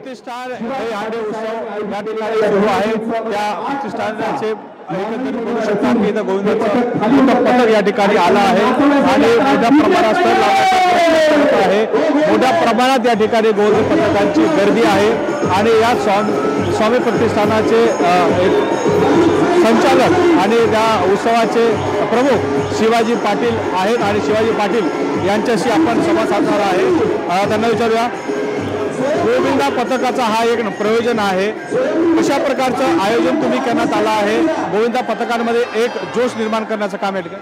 प्रतिष्ठान हे आडे उत्सव या ठिकाणी सुरू आहे। त्या प्रतिष्ठानाचे एकंदरीत बोलू शकता की इथं गोविंदाचं मोठं पथक या ठिकाणी आलं आहे आणि मोठ्या प्रमाणात स्तर लावण्यात आहे। मोठ्या प्रमाणात या ठिकाणी गोविंद पथकांची गर्दी आहे आणि या स्वामी प्रतिष्ठानाचे संचालक आणि त्या उत्सवाचे प्रमुख शिवाजी पाटील आहेत आणि शिवाजी पाटील यांच्याशी आपण संवाद साधणार आहे। त्यांना विचारूया, गोविंदा पथकाचा हा एक प्रयोजन आहे, कशा प्रकारचं आयोजन तुम्ही करण्यात आलं आहे? गोविंदा पथकांमध्ये एक जोश निर्माण करण्याचं काम आहे का?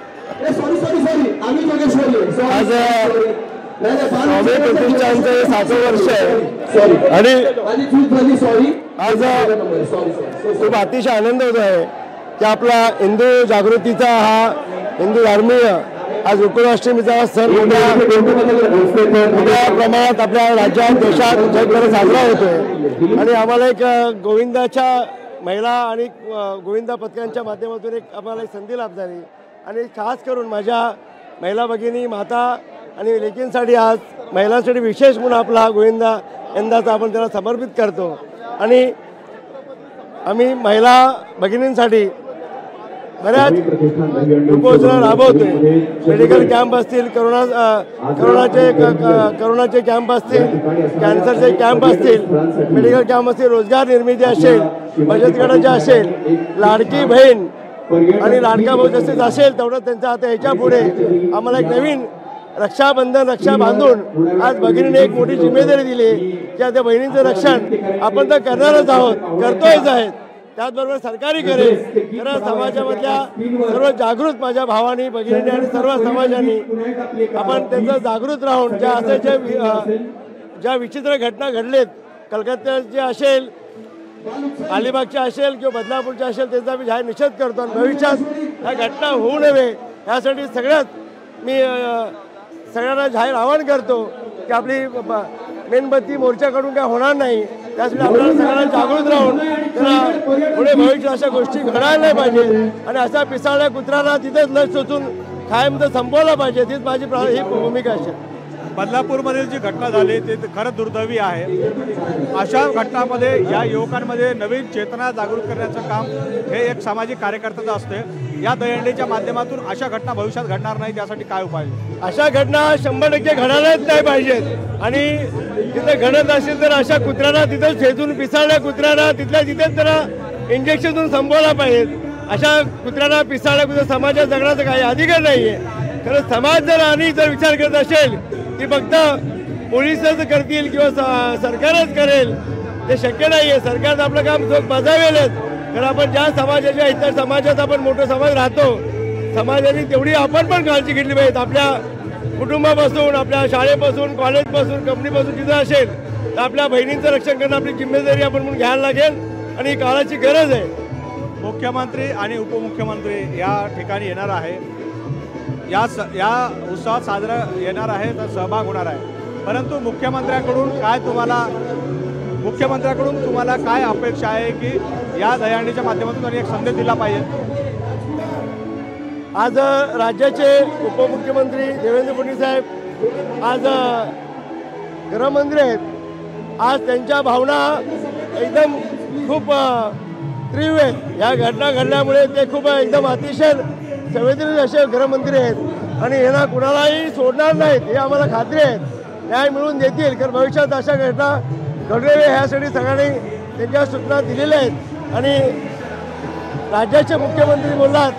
आज स्वामी प्रतिष्ठानचं 7वं वर्ष आहे आणि आज खूप अतिशय आनंद होत आहे की आपला हिंदू जागृतीचा हा हिंदू धर्मीय आज गोकुळाष्टमीचा सण मोठ्या प्रमाणात आपल्या राज्यात देशात जगभरात साजरा होतोय आणि आम्हाला एक गोविंदाच्या महिला आणि गोविंदा पथकांच्या माध्यमातून एक आम्हाला संधी लाभ झाली आणि खास करून माझ्या महिला भगिनी माता आणि लेकींसाठी आज महिलांसाठी विशेष म्हणून आपला गोविंदा यंदाचा आपण त्याला समर्पित करतो आणि आम्ही महिला भगिनींसाठी बऱ्याच उपोषणा राबवतोय। मेडिकल कॅम्प असतील, करोनाचे कॅम्प असतील, कॅन्सरचे कॅम्प असतील, मेडिकल कॅम्प असतील, रोजगार निर्मिती असेल, बचत गटाचे असेल, लाडकी बहीण आणि लाडका भाऊ जसेच असेल तेवढं त्यांचं आता ह्याच्या पुढे आम्हाला एक नवीन रक्षाबंधन रक्षा बांधून आज भगिनीने एक मोठी जिम्मेदारी दिली की त्या बहिणींचं रक्षण आपण तर करणारच आहोत, करतोयच आहेत, त्याचबरोबर सरकारी करेल खरं समाजामधल्या सर्व जागृत माझ्या भावांनी भगिनींनी आणि सर्व समाजाने आपण त्यांचं जागृत राहून ज्या असे ज्या विचित्र घटना घडलेत कलकत्त्याचे असेल, अलिबागच्या असेल किंवा बदलापूरच्या असेल त्यांचा मी जाहीर निषेध करतो आणि भविष्यात ह्या घटना होऊ नये यासाठी मी सगळ्यांना जाहीर आवाहन करतो की आपली मेणबत्ती मोर्चाकडून काय होणार नाही, त्यासाठी आपल्याला सगळ्यांना जागृत राहून त्यांना पुढे भविष्यात अशा गोष्टी घडायला नाही पाहिजे आणि अशा पिसाळ्या कुत्र्याला तिथेच लस टोचून कायम तर संपवला पाहिजे, तीच माझी ही भूमिका असेल। बदलापूरमधील जी घटना झाली ते खरंच दुर्दैवी आहे। अशा घटनांमध्ये या युवकांमध्ये नवीन चेतना जागृत करण्याचं काम हे एक सामाजिक कार्यकर्त्याचं असते। या दहीहंडीच्या माध्यमातून अशा घटना भविष्यात घडणार नाही त्यासाठी काय उपाय? अशा घटना 100% घडायलाच नाही पाहिजेत आणि तिथे घडत असेल तर अशा कुत्र्यांना तिथं छेदून पिसाळल्या कुत्र्यांना तिथल्या तिथेच त्यांना इंजेक्शन देऊन संपवला पाहिजे। अशा कुत्र्यांना पिसाळल्या कुत्र्या समाजात जगण्याचा काही अधिकार नाही आहे। खरं समाज जर विचार करत असेल ती फक्त पोलिसच करतील किंवा सरकारच करेल ते शक्य नाही आहे। सरकार आपलं काम बजावेलच, कारण आपण ज्या समाजाच्या इतर समाजात आपण मोठा समाज राहतो, समाजाने तेवढी आपण पण काळजी घेतली पाहिजे। आपल्या कुटुंबापासून, आपल्या शाळेपासून, कॉलेजपासून, कंपनीपासून जिथं असेल तर आपल्या बहिणींचं रक्षण करणं आपली जिम्मेदारी आपण म्हणून घ्यायला लागेल आणि ही काळाची गरज आहे। मुख्यमंत्री आणि उपमुख्यमंत्री या ठिकाणी येणार आहे, या उत्सवात साजरा येणार आहे तर सहभाग होणार आहे, परंतु मुख्यमंत्र्याकडून तुम्हाला काय अपेक्षा आहे की या दहीहंडीच्या माध्यमातून त्यांनी एक संदेश दिला पाहिजे? आज राज्याचे उपमुख्यमंत्री देवेंद्र फडणवीस साहेब आज गृहमंत्री आहेत। आज त्यांच्या भावना एकदम खूप तीव्र आहेत। या घटना घडल्यामुळे ते खूप एकदम अतिशय संवेदनशील असे गृहमंत्री आहेत आणि यांना कुणालाही सोडणार नाहीत हे आम्हाला खात्री आहे। न्याय मिळवून देतील, कारण भविष्यात अशा घटना घडू नये ह्यासाठी सगळ्यांनी त्यांच्या सूचना दिलेल्या आहेत। आणि राज्याचे मुख्यमंत्री बोललात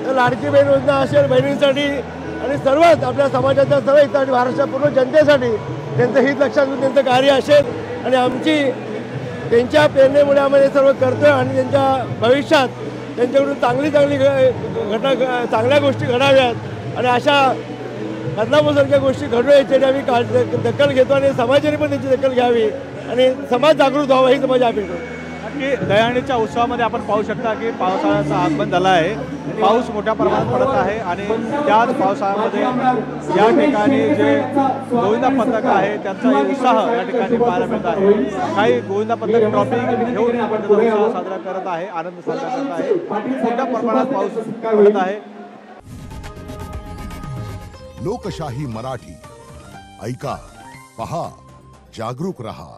तर लाडकी बहीण योजना असेल बहिणींसाठी आणि सर्वच आपल्या समाजाच्या सर्व हितासाठी महाराष्ट्र पूर्ण जनतेसाठी त्यांचं हित लक्षात घेऊन त्यांचं कार्य असेल आणि आमची त्यांच्या प्रेरणेमुळे आम्ही हे सर्व करतोय आणि त्यांच्या भविष्यात त्यांच्याकडून चांगली घटना चांगल्या गोष्टी घडाव्यात आणि अशा बदलापूरसारख्या गोष्टी घडू याच्यासाठी आम्ही दखल घेतो आणि समाजाने पण त्याची दखल घ्यावी आणि समाज जागृत व्हावा ही माझी अपेक्षा आहे। की दहीहंडीच्या उत्सवामध्ये आपण पाहू शकता की पावसाळ्याचं आगमन झालं आहे, पाऊस मोठ्या प्रमाणात पडत आहे आणि त्याच पावसाळ्यामध्ये या ठिकाणी जे गोविंदा पथक आहे त्यांचा उत्साह या ठिकाणी पाहायला मिळत आहे। काही गोविंदा पथक ट्रॉफी घेऊन आपण उत्साह साजरा करत आहे, आनंद साजरा करत आहे, मोठ्या प्रमाणात पाऊस पडत आहे। लोकशाही मराठी ऐका, पहा, जागरूक रहा।